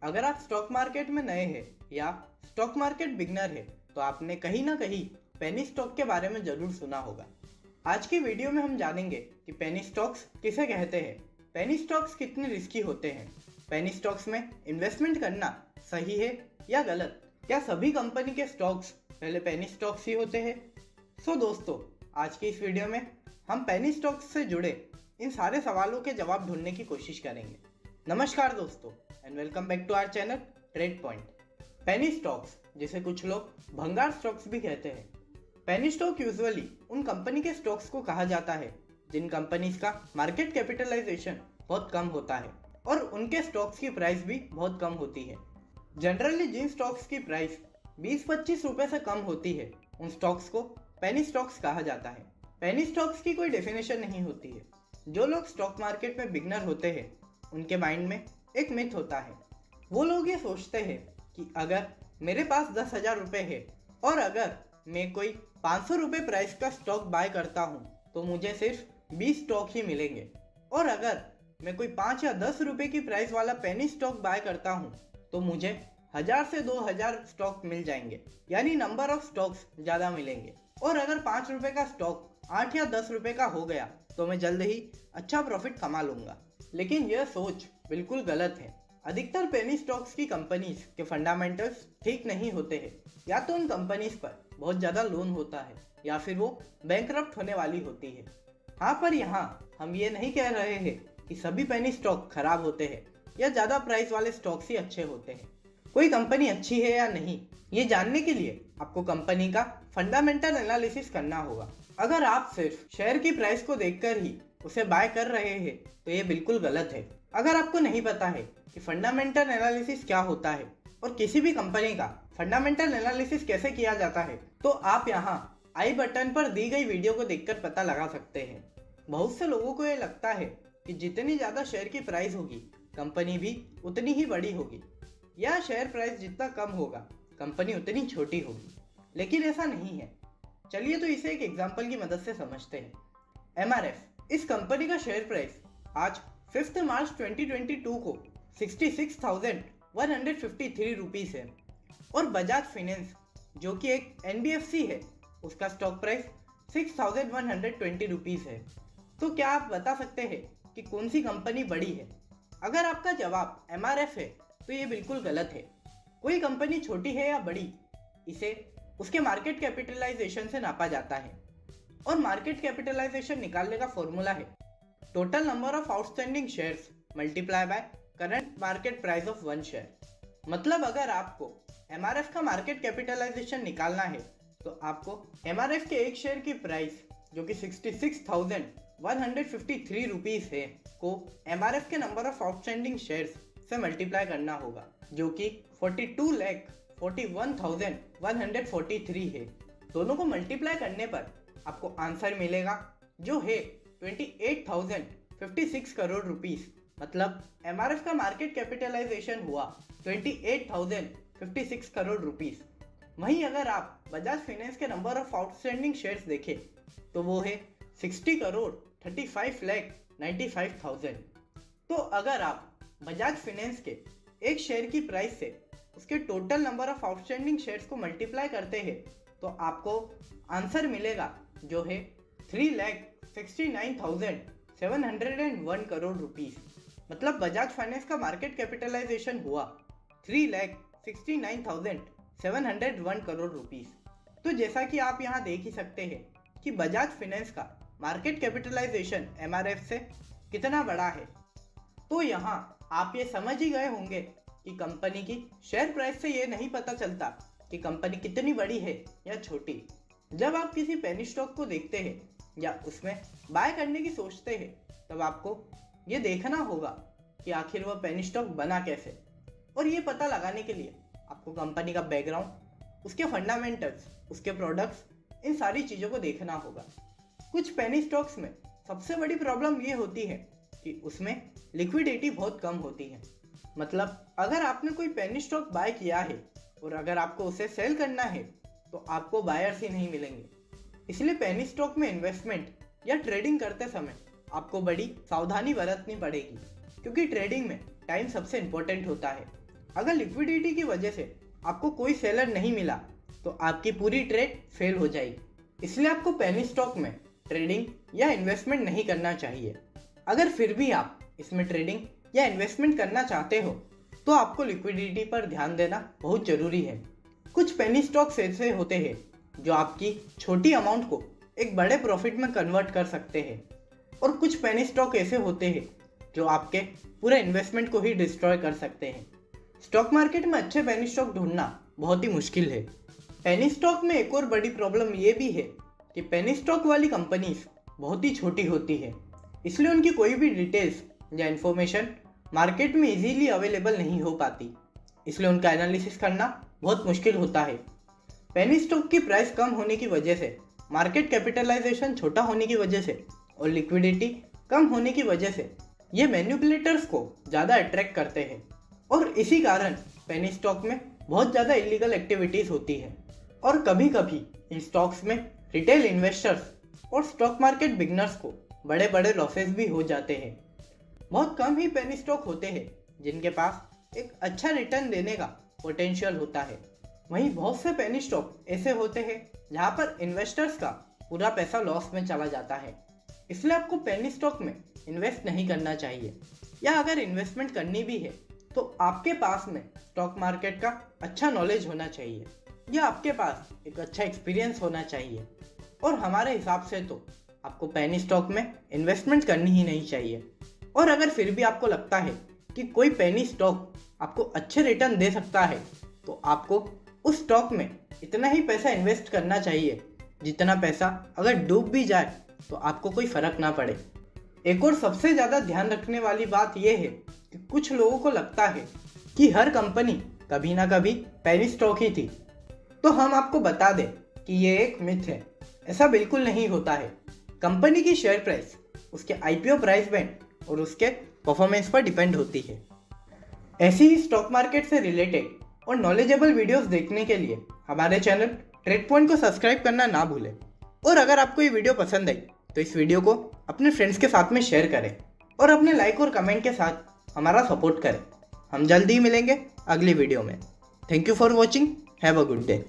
अगर आप stock market में नए हैं या स्टॉक मार्केट बिगनर है तो आपने कहीं ना कहीं पेनी स्टॉक के बारे में जरूर सुना होगा। आज की वीडियो में हम जानेंगे कि पेनी स्टॉक्स किसे कहते हैं, पेनी स्टॉक्स कितने रिस्की होते हैं, पेनी स्टॉक्स में इन्वेस्टमेंट करना सही है या गलत, क्या सभी कंपनी के स्टॉक्स पहले पेनी स्टॉक्स ही होते हैं। सो दोस्तों, आज की इस वीडियो में हम पेनी स्टॉक्स से जुड़े इन सारे सवालों के जवाब ढूंढने की कोशिश करेंगे। नमस्कार दोस्तों and welcome back to our channel trade point. Penny stocks, जिसे कुछ लोग भंगार स्टॉक्स भी कहते हैं। पेनी स्टॉक यूजुअली उन कंपनी के स्टॉक्स को कहा जाता है जिन कंपनीज का मार्केट कैपिटलाइजेशन बहुत कम होता है और उनके स्टॉक्स की प्राइस भी बहुत कम होती है। जनरली जिन स्टॉक्स की प्राइस 20-25 रुपए से कम होती है उन स्टॉक्स को पेनी स्टॉक्स कहा जाता है। पेनी स्टॉक्स की कोई डेफिनेशन नहीं होती है। जो लोग स्टॉक मार्केट में बिगनर होते हैं उनके माइंड में एक मिथ होता है। वो लोग ये सोचते हैं कि अगर मेरे पास 10,000 रुपये है और अगर मैं कोई 500 रुपये प्राइस का स्टॉक बाय करता हूँ तो मुझे सिर्फ 20 स्टॉक ही मिलेंगे, और अगर मैं कोई 5 या 10 रुपये की प्राइस वाला पेनी स्टॉक बाय करता हूँ तो मुझे 1000 से 2000 स्टॉक मिल जाएंगे, यानी नंबर ऑफ स्टॉक्स ज़्यादा मिलेंगे। और अगर 5 रुपये का स्टॉक 8 या 10 रुपये का हो गया तो मैं जल्द ही अच्छा प्रॉफिट कमा लूंगा। लेकिन यह सोच बिल्कुल गलत है। अधिकतर पेनी स्टॉक्स की कंपनीज के फंडामेंटल्स ठीक नहीं होते हैं। या तो उन कंपनीज पर बहुत ज़्यादा लोन होता है या फिर वो बैंकरप्ट होने वाली होती है। हाँ, पर यहाँ हम ये नहीं कह रहे हैं कि सभी पेनी स्टॉक खराब होते हैं या ज़्यादा प्राइस वाले स्टॉक्स ही अच्छे होते हैं। कोई कंपनी अच्छी है या नहीं, ये जानने के लिए आपको कंपनी का फंडामेंटल एनालिसिस करना होगा। अगर आप सिर्फ शेयर की प्राइस को देखकर ही उसे बाय कर रहे हैं तो ये बिल्कुल गलत है। अगर आपको नहीं पता है कि फंडामेंटल एनालिसिस क्या होता है और किसी भी कंपनी का फंडामेंटल एनालिसिस कैसे किया जाता है, तो आप यहाँ आई बटन पर दी गई वीडियो को देखकर पता लगा सकते हैं। बहुत से लोगों को ये लगता है कि जितनी ज़्यादा शेयर की प्राइस होगी कंपनी भी उतनी ही बड़ी होगी, या शेयर प्राइस जितना कम होगा कंपनी उतनी छोटी होगी। लेकिन ऐसा नहीं है। चलिए तो इसे एक एग्जांपल की मदद से समझते हैं। MRF, इस कंपनी का शेयर प्राइस आज 5 मार्च 2022 को 66,153 रुपीस है, और बजाज फाइनेंस जो कि एक NBFC है उसका स्टॉक प्राइस 6,120 रुपीस है। तो क्या आप बता सकते हैं कि कौन सी कंपनी बड़ी है? अगर आपका जवाब MRF है तो ये बिल्कुल गलत है। कोई कंपनी छोटी है या बड़ी, इसे उसके मार्केट कैपिटलाइजेशन से नापा जाता है, और मार्केट कैपिटलाइजेशन निकालने का फॉर्मूला है total number of outstanding shares multiply by current market price of one share. मतलब अगर आपको MRF का मार्केट कैपिटलाइजेशन निकालना है तो आपको MRF के एक शेयर की प्राइस जो कि 66,153 रुपीस है को MRF के नंबर ऑफ आउटस्टैंडिंग शेयर्स से मल्टीप्लाई करना होगा, जो कि 42,41,143 है। दोनों को मल्टीप्लाई करने पर आपको आंसर मिलेगा जो है 28,056 करोड़ रुपीस। मतलब MRF का मार्केट कैपिटलाइजेशन हुआ 28,056 करोड़ रुपीस। वहीं अगर आप बजाज फाइनेंस के नंबर ऑफ आउटस्टैंडिंग शेयर्स देखें तो वो है 60 करोड़ 35,95,000। तो अगर आप बजाज फाइनेंस के एक शेयर की प्राइस से उसके total number of outstanding shares को मल्टीप्लाई करते हैं तो आपको आंसर मिलेगा जो है 3,69,701 करोड़ रुपीस। मतलब बजाज फाइनेंस का मार्केट कैपिटलाइजेशन हुआ 3,69,701 करोड़ रुपीस। तो जैसा कि आप यहाँ देख ही सकते हैं कि बजाज फाइनेंस का मार्केट कैपिटलाइजेशन MRF से कितना बड़ा है। तो यहाँ आप ये समझ ही गए होंगे कि कंपनी की शेयर प्राइस से ये नहीं पता चलता कि कंपनी कितनी बड़ी है या छोटी। जब आप किसी पेनी स्टॉक को देखते हैं या उसमें बाय करने की सोचते हैं तब आपको ये देखना होगा कि आखिर वह पेनी स्टॉक बना कैसे, और ये पता लगाने के लिए आपको कंपनी का बैकग्राउंड, उसके फंडामेंटल्स, उसके प्रोडक्ट्स, इन सारी चीज़ों को देखना होगा। कुछ पेनी स्टॉक्स में सबसे बड़ी प्रॉब्लम ये होती है कि उसमें लिक्विडिटी बहुत कम होती है। मतलब अगर आपने कोई पेनी स्टॉक बाय किया है और अगर आपको उसे सेल करना है तो आपको बायर्स ही नहीं मिलेंगे। इसलिए पेनी स्टॉक में इन्वेस्टमेंट या ट्रेडिंग करते समय आपको बड़ी सावधानी बरतनी पड़ेगी, क्योंकि ट्रेडिंग में टाइम सबसे इम्पोर्टेंट होता है। अगर लिक्विडिटी की वजह से आपको कोई सेलर नहीं मिला तो आपकी पूरी ट्रेड फेल हो जाएगी। इसलिए आपको पेनी स्टॉक में ट्रेडिंग या इन्वेस्टमेंट नहीं करना चाहिए। अगर फिर भी आप इसमें ट्रेडिंग या इन्वेस्टमेंट करना चाहते हो तो आपको लिक्विडिटी पर ध्यान देना बहुत ज़रूरी है। कुछ पेनी स्टॉक्स ऐसे होते हैं जो आपकी छोटी अमाउंट को एक बड़े प्रॉफिट में कन्वर्ट कर सकते हैं, और कुछ पेनी स्टॉक ऐसे होते हैं जो आपके पूरे इन्वेस्टमेंट को ही डिस्ट्रॉय कर सकते हैं। स्टॉक मार्केट में अच्छे पेनी स्टॉक ढूंढना बहुत ही मुश्किल है। पेनी स्टॉक में एक और बड़ी प्रॉब्लम ये भी है कि पेनी स्टॉक वाली कंपनीज बहुत ही छोटी होती है, इसलिए उनकी कोई भी डिटेल्स या इन्फॉर्मेशन मार्केट में इजीली अवेलेबल नहीं हो पाती, इसलिए उनका एनालिसिस करना बहुत मुश्किल होता है। पेनी स्टॉक की प्राइस कम होने की वजह से, मार्केट कैपिटलाइजेशन छोटा होने की वजह से और लिक्विडिटी कम होने की वजह से ये मैनिपुलेटर्स को ज़्यादा अट्रैक्ट करते हैं, और इसी कारण पेनी स्टॉक में बहुत ज़्यादा इलीगल एक्टिविटीज़ होती है। और कभी कभी इन स्टॉक्स में रिटेल इन्वेस्टर्स और स्टॉक मार्केट बिगनर्स को बड़े बड़े लॉसेस भी हो जाते हैं। बहुत कम ही पेनी स्टॉक होते हैं जिनके पास एक अच्छा रिटर्न देने का पोटेंशियल होता है। वहीं बहुत से पेनी स्टॉक ऐसे होते हैं जहां पर इन्वेस्टर्स का पूरा पैसा लॉस में चला जाता है। इसलिए आपको पेनी स्टॉक में इन्वेस्ट नहीं करना चाहिए, या अगर इन्वेस्टमेंट करनी भी है तो आपके पास में स्टॉक मार्केट का अच्छा नॉलेज होना चाहिए, या आपके पास एक अच्छा एक्सपीरियंस होना चाहिए। और हमारे हिसाब से तो आपको पेनी स्टॉक में इन्वेस्टमेंट करनी ही नहीं चाहिए। और अगर फिर भी आपको लगता है कि कोई पेनी स्टॉक आपको अच्छे रिटर्न दे सकता है तो आपको उस स्टॉक में इतना ही पैसा इन्वेस्ट करना चाहिए जितना पैसा अगर डूब भी जाए तो आपको कोई फ़र्क ना पड़े। एक और सबसे ज़्यादा ध्यान रखने वाली बात यह है कि कुछ लोगों को लगता है कि हर कंपनी कभी ना कभी पेनी स्टॉक ही थी। तो हम आपको बता दें कि ये एक मिथ है, ऐसा बिल्कुल नहीं होता है। कंपनी की शेयर प्राइस उसके आईपीओ प्राइस बैंड और उसके परफॉर्मेंस पर डिपेंड होती है। ऐसी ही स्टॉक मार्केट से रिलेटेड और नॉलेजेबल वीडियोस देखने के लिए हमारे चैनल ट्रेड पॉइंट को सब्सक्राइब करना ना भूलें। और अगर आपको ये वीडियो पसंद आई तो इस वीडियो को अपने फ्रेंड्स के साथ में शेयर करें और अपने लाइक और कमेंट के साथ हमारा सपोर्ट करें। हम जल्दी ही मिलेंगे अगली वीडियो में। Thank you for watching. Have a good day.